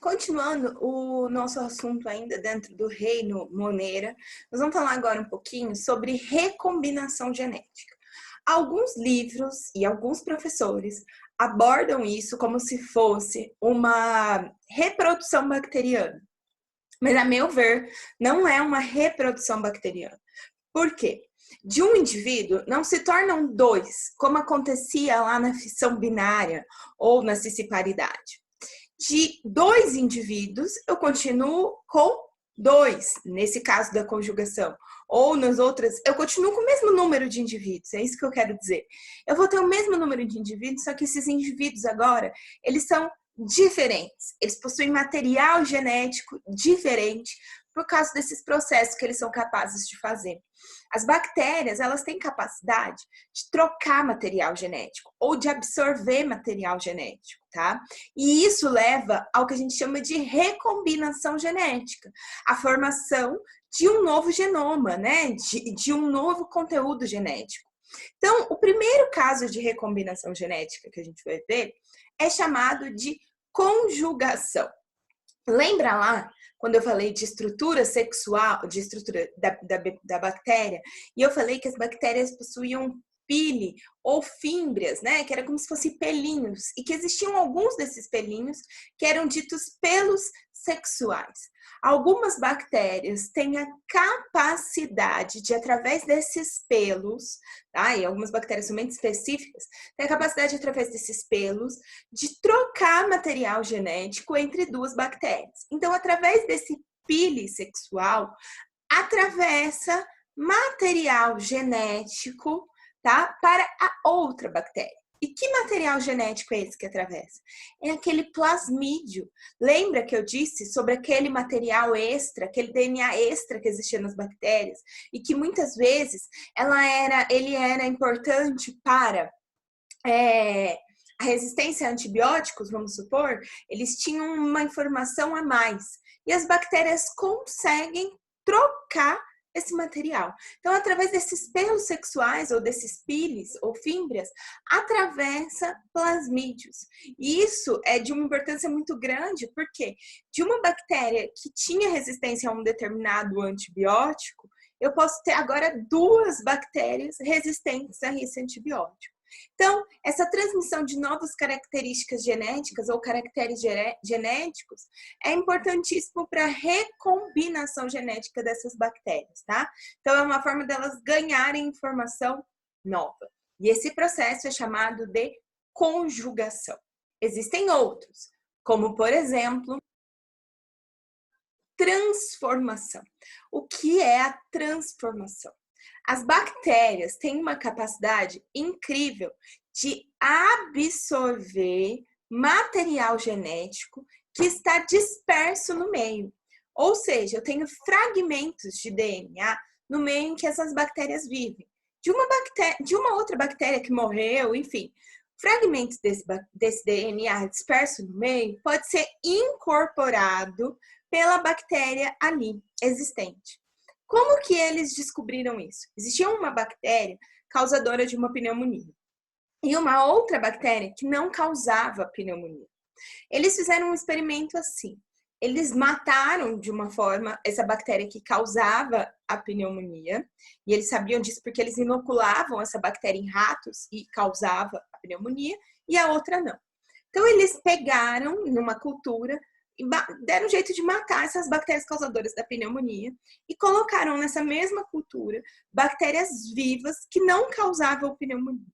Continuando o nosso assunto ainda dentro do reino Monera, nós vamos falar agora um pouquinho sobre recombinação genética. Alguns livros e alguns professores abordam isso como se fosse uma reprodução bacteriana. Mas, a meu ver, não é uma reprodução bacteriana. Por quê? De um indivíduo não se tornam dois, como acontecia lá na fissão binária ou na cisparidade. De dois indivíduos, eu continuo com dois, nesse caso da conjugação. Ou nas outras, eu continuo com o mesmo número de indivíduos, é isso que eu quero dizer. Eu vou ter o mesmo número de indivíduos, só que esses indivíduos agora, eles são diferentes. Eles possuem material genético diferente por causa desses processos que eles são capazes de fazer. As bactérias, elas têm capacidade de trocar material genético ou de absorver material genético, tá? E isso leva ao que a gente chama de recombinação genética, a formação de um novo genoma, né? De um novo conteúdo genético. Então, o primeiro caso de recombinação genética que a gente vai ver é chamado de conjugação. Lembra lá quando eu falei de estrutura sexual, de estrutura da bactéria, e eu falei que as bactérias possuíam pile ou fímbrias, né? Que era como se fossem pelinhos, e que existiam alguns desses pelinhos que eram ditos pelos sexuais. Algumas bactérias têm a capacidade de, através desses pelos, tá? E algumas bactérias somente específicas, têm a capacidade, através desses pelos, de trocar material genético entre duas bactérias. Então, através desse pile sexual, atravessa material genético, tá? Para a outra bactéria. E que material genético é esse que atravessa? É aquele plasmídio. Lembra que eu disse sobre aquele material extra, aquele DNA extra que existia nas bactérias e que muitas vezes ele era importante para a resistência a antibióticos, vamos supor, eles tinham uma informação a mais. E as bactérias conseguem trocar esse material. Então, através desses pelos sexuais ou desses piles ou fímbrias, atravessa plasmídios. E isso é de uma importância muito grande, porque de uma bactéria que tinha resistência a um determinado antibiótico, eu posso ter agora duas bactérias resistentes a esse antibiótico. Então, essa transmissão de novas características genéticas ou caracteres genéticos é importantíssimo para a recombinação genética dessas bactérias, tá? Então, é uma forma delas ganharem informação nova. E esse processo é chamado de conjugação. Existem outros, como, por exemplo, transformação. O que é a transformação? As bactérias têm uma capacidade incrível de absorver material genético que está disperso no meio. Ou seja, eu tenho fragmentos de DNA no meio em que essas bactérias vivem. De uma outra bactéria que morreu, enfim, fragmentos desse DNA disperso no meio pode ser incorporado pela bactéria ali existente. Como que eles descobriram isso? Existia uma bactéria causadora de uma pneumonia e uma outra bactéria que não causava pneumonia. Eles fizeram um experimento assim. Eles mataram de uma forma essa bactéria que causava a pneumonia, e eles sabiam disso porque eles inoculavam essa bactéria em ratos e causava a pneumonia, e a outra não. Então, eles pegaram numa cultura e deram um jeito de matar essas bactérias causadoras da pneumonia e colocaram nessa mesma cultura bactérias vivas que não causavam pneumonia.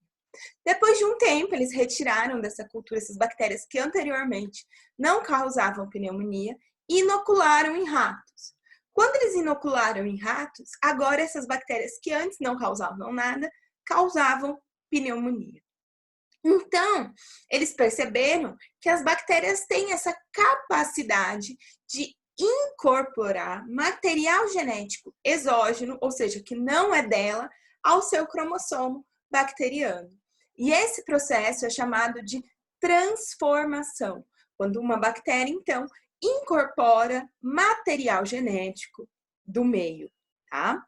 Depois de um tempo, eles retiraram dessa cultura essas bactérias que anteriormente não causavam pneumonia e inocularam em ratos. Quando eles inocularam em ratos, agora essas bactérias que antes não causavam nada, causavam pneumonia. Então, eles perceberam que as bactérias têm essa capacidade de incorporar material genético exógeno, ou seja, que não é dela, ao seu cromossomo bacteriano. E esse processo é chamado de transformação, quando uma bactéria, então, incorpora material genético do meio, tá?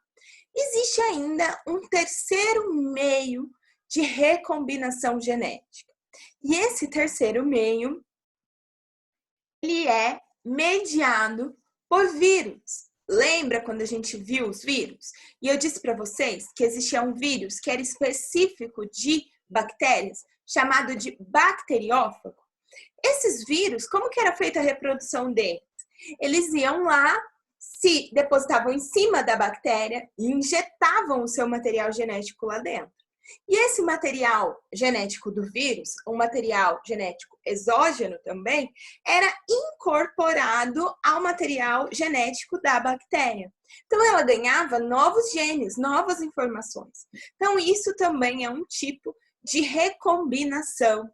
Existe ainda um terceiro meio de recombinação genética. E esse terceiro meio, ele é mediado por vírus. Lembra quando a gente viu os vírus? E eu disse para vocês que existia um vírus que era específico de bactérias, chamado de bacteriófago. Esses vírus, como que era feita a reprodução deles? Eles iam lá, se depositavam em cima da bactéria e injetavam o seu material genético lá dentro. E esse material genético do vírus, um material genético exógeno também, era incorporado ao material genético da bactéria. Então, ela ganhava novos genes, novas informações. Então, isso também é um tipo de recombinação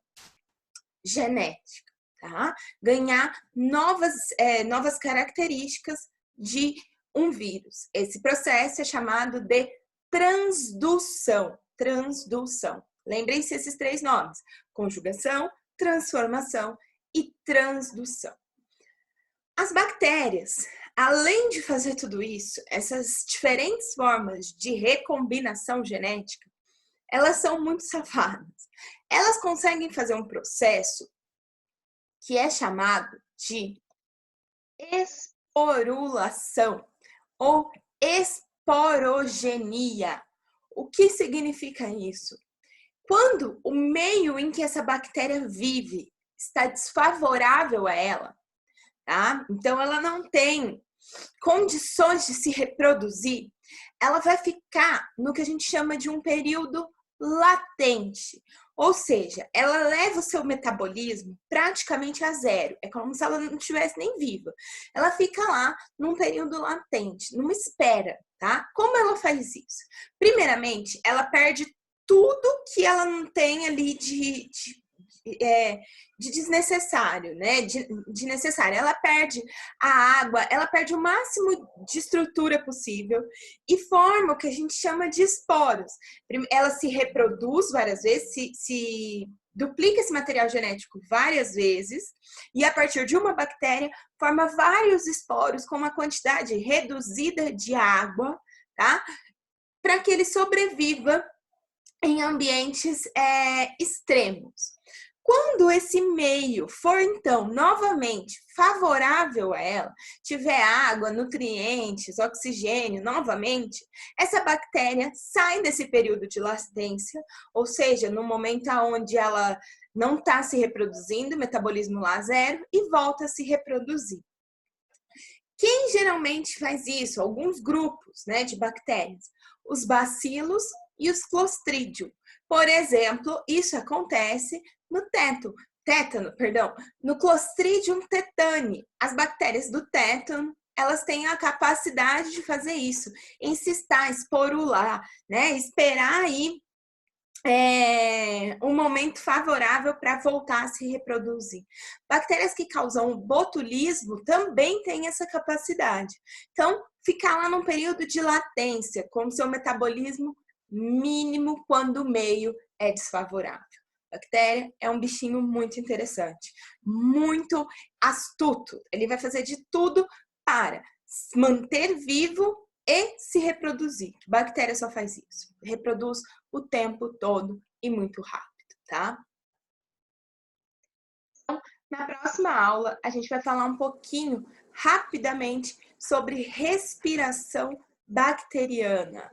genética, tá? Ganhar novas características de um vírus. Esse processo é chamado de transdução. Transdução. Lembrem-se esses três nomes: conjugação, transformação e transdução. As bactérias, além de fazer tudo isso, essas diferentes formas de recombinação genética, elas são muito safadas. Elas conseguem fazer um processo que é chamado de esporulação ou esporogenia. O que significa isso? Quando o meio em que essa bactéria vive está desfavorável a ela, tá? Então ela não tem condições de se reproduzir, ela vai ficar no que a gente chama de um período latente. Ou seja, ela leva o seu metabolismo praticamente a zero. É como se ela não estivesse nem viva. Ela fica lá num período latente, numa espera, tá? Como ela faz isso? Primeiramente, ela perde tudo que ela não tem ali de desnecessário, né? De necessário. Ela perde a água, ela perde o máximo de estrutura possível e forma o que a gente chama de esporos. Ela se reproduz várias vezes, se duplica esse material genético várias vezes e a partir de uma bactéria forma vários esporos com uma quantidade reduzida de água, tá? Para que ele sobreviva em ambientes extremos. Quando esse meio for, então, novamente favorável a ela, tiver água, nutrientes, oxigênio, novamente, essa bactéria sai desse período de latência, ou seja, no momento onde ela não está se reproduzindo, metabolismo lá zero, e volta a se reproduzir. Quem geralmente faz isso? Alguns grupos, né, de bactérias. Os bacilos e os clostridium. Por exemplo, isso acontece no Clostridium tetani. As bactérias do tétano, elas têm a capacidade de fazer isso, encistar, esporular, né? Esperar aí um momento favorável para voltar a se reproduzir. Bactérias que causam botulismo também têm essa capacidade. Então, ficar lá num período de latência, com seu metabolismo mínimo quando o meio é desfavorável. Bactéria é um bichinho muito interessante, muito astuto. Ele vai fazer de tudo para manter vivo e se reproduzir. Bactéria só faz isso. Reproduz o tempo todo e muito rápido, tá? Então, na próxima aula, a gente vai falar um pouquinho, rapidamente, sobre respiração bacteriana.